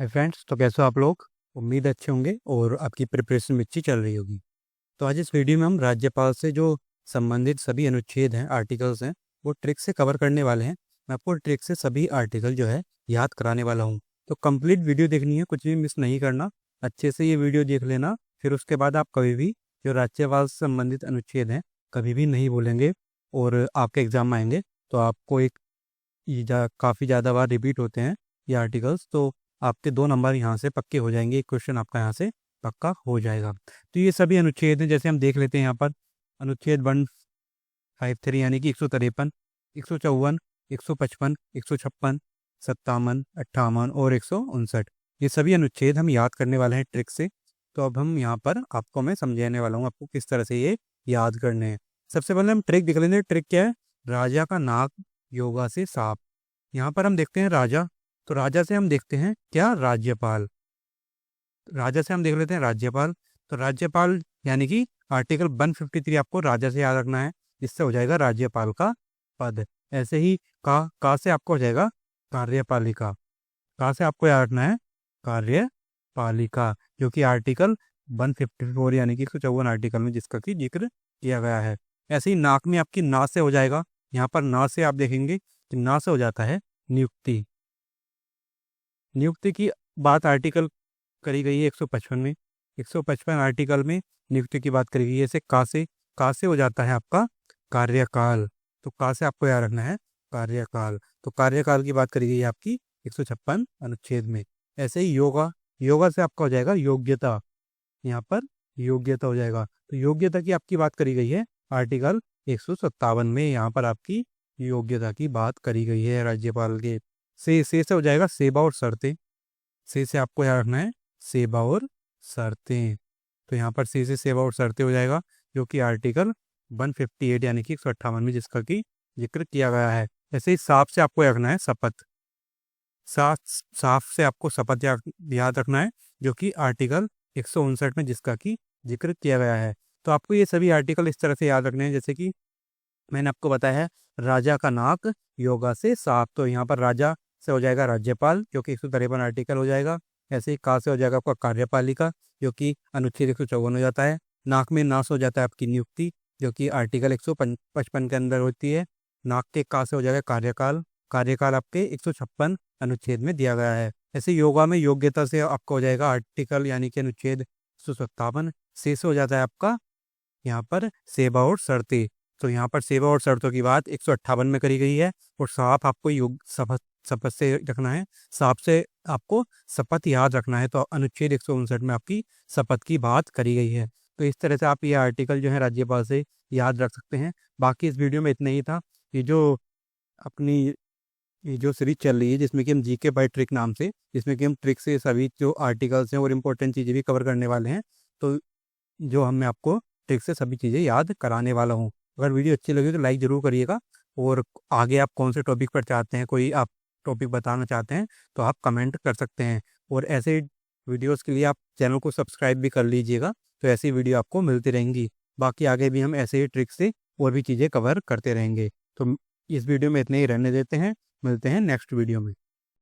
Hi friends, तो कैसे हो आप लोग। उम्मीद अच्छे होंगे और आपकी प्रिपरेशन भी अच्छी चल रही होगी। तो आज इस वीडियो में हम राज्यपाल से जो संबंधित सभी अनुच्छेद हैं, आर्टिकल्स हैं, वो ट्रिक से कवर करने वाले हैं। मैं आपको ट्रिक से सभी आर्टिकल जो है याद कराने वाला हूँ। तो कंप्लीट वीडियो देखनी है, कुछ भी मिस नहीं करना। अच्छे से ये वीडियो देख लेना, फिर उसके बाद आप कभी भी जो राज्यपाल से संबंधित अनुच्छेद हैं कभी भी नहीं भूलेंगे। और आपके एग्जाम में आएंगे तो आपको एक काफ़ी ज़्यादा बार रिपीट होते हैं ये आर्टिकल्स, तो आपके 2 नंबर यहाँ से पक्के हो जाएंगे। एक क्वेश्चन आपका यहाँ से पक्का हो जाएगा। तो ये सभी अनुच्छेद हैं, जैसे हम देख लेते हैं यहाँ पर। अनुच्छेद 153 यानी कि 153, 154, 155, 156, 57, 58 और 159, ये सभी अनुच्छेद हम याद करने वाले हैं ट्रिक से। तो अब हम यहाँ पर आपको मैं समझाने वाला हूँ आपको किस तरह से ये याद करने हैं। सबसे पहले हम ट्रिक देख लेते हैं। ट्रिक क्या है? राजा का नाक योगा से साफ। यहाँ पर हम देखते हैं राजा, तो राजा से हम देखते हैं क्या? राज्यपाल। राजा से हम देख लेते हैं राज्यपाल। तो राज्यपाल यानी कि आर्टिकल 153 आपको राजा से याद रखना है, जिससे हो जाएगा राज्यपाल का पद। ऐसे ही का से आपको हो जाएगा कार्यपालिका। का से आपको याद रखना है कार्यपालिका, जो कि आर्टिकल 154 यानी कि 154 आर्टिकल में जिसका की जिक्र किया गया है। ऐसे ही नाक में आपकी ना से हो जाएगा। यहाँ पर ना से आप देखेंगे कि ना से हो जाता है नियुक्ति। नियुक्ति की बात आर्टिकल करी गई है 155 में। 155 आर्टिकल में नियुक्ति की बात करी गई है। ऐसे का से हो जाता है आपका कार्यकाल। तो का से आपको याद रखना है कार्यकाल। तो कार्यकाल की बात करी गई है आपकी 156 अनुच्छेद में। ऐसे ही योगा से आपका हो जाएगा योग्यता। यहाँ पर योग्यता हो जाएगा। तो योग्यता की आपकी बात करी गई है आर्टिकल 157 में। यहाँ पर आपकी योग्यता की बात करी गई है राज्यपाल के। से हो जाएगा सेवा और शर्तें। से आपको याद रखना है सेवा और शर्तें। तो यहाँ पर से सेवा और शर्तें हो जाएगा, जो कि आर्टिकल 158 यानी कि 158 में जिसका की जिक्र किया गया है। ऐसे ही साफ से आपको रखना है शपथ। साफ से आपको शपथ याद रखना है, जो कि आर्टिकल 159 में जिसका की जिक्र किया गया है। तो आपको ये सभी आर्टिकल इस तरह से याद रखने हैं, जैसे कि मैंने आपको बताया है राजा का नाक योगा से साफ। तो यहाँ पर राजा से हो जाएगा राज्यपाल, जो कि 153 आर्टिकल हो जाएगा। ऐसे ही का से हो जाएगा आपका कार्यपालिका, जो कि अनुच्छेद 154 हो जाता है। नाक में ना से हो जाता है आपकी नियुक्ति, जो कि आर्टिकल 155 के अंदर होती है। नाक के का से हो जाएगा कार्यकाल। कार्यकाल आपके 156 अनुच्छेद में दिया गया है। ऐसे योगा में योग्यता से आपका हो जाएगा आर्टिकल यानी कि अनुच्छेद 157। से हो जाता है आपका यहाँ पर सेवा और शर्तें। तो यहाँ पर सेवा और शर्तों की बात 158 में करी गई है। और साफ आपको शपथ से रखना है। साफ से आपको शपथ याद रखना है। तो अनुच्छेद 159 में आपकी शपथ की बात करी गई है। तो इस तरह से आप ये आर्टिकल जो है राज्यपाल से याद रख सकते हैं। बाकी इस वीडियो में इतना ही था। ये जो अपनी ये जो सीरीज चल रही है जिसमें कि हम जीके बाय ट्रिक नाम से, जिसमें कि हम ट्रिक से सभी जो आर्टिकल्स हैं और इम्पोर्टेंट चीज़ें भी कवर करने वाले हैं। तो जो मैं आपको ट्रिक से सभी चीज़ें याद कराने वाला हूँ। अगर वीडियो अच्छी लगी तो लाइक ज़रूर करिएगा। और आगे आप कौन से टॉपिक पर चाहते हैं, कोई आप टॉपिक बताना चाहते हैं, तो आप कमेंट कर सकते हैं। और ऐसे वीडियोस के लिए आप चैनल को सब्सक्राइब भी कर लीजिएगा, तो ऐसी वीडियो आपको मिलती रहेंगी। बाकी आगे भी हम ऐसे ही ट्रिक से और भी चीज़ें कवर करते रहेंगे। तो इस वीडियो में इतने ही रहने देते हैं। मिलते हैं नेक्स्ट वीडियो में।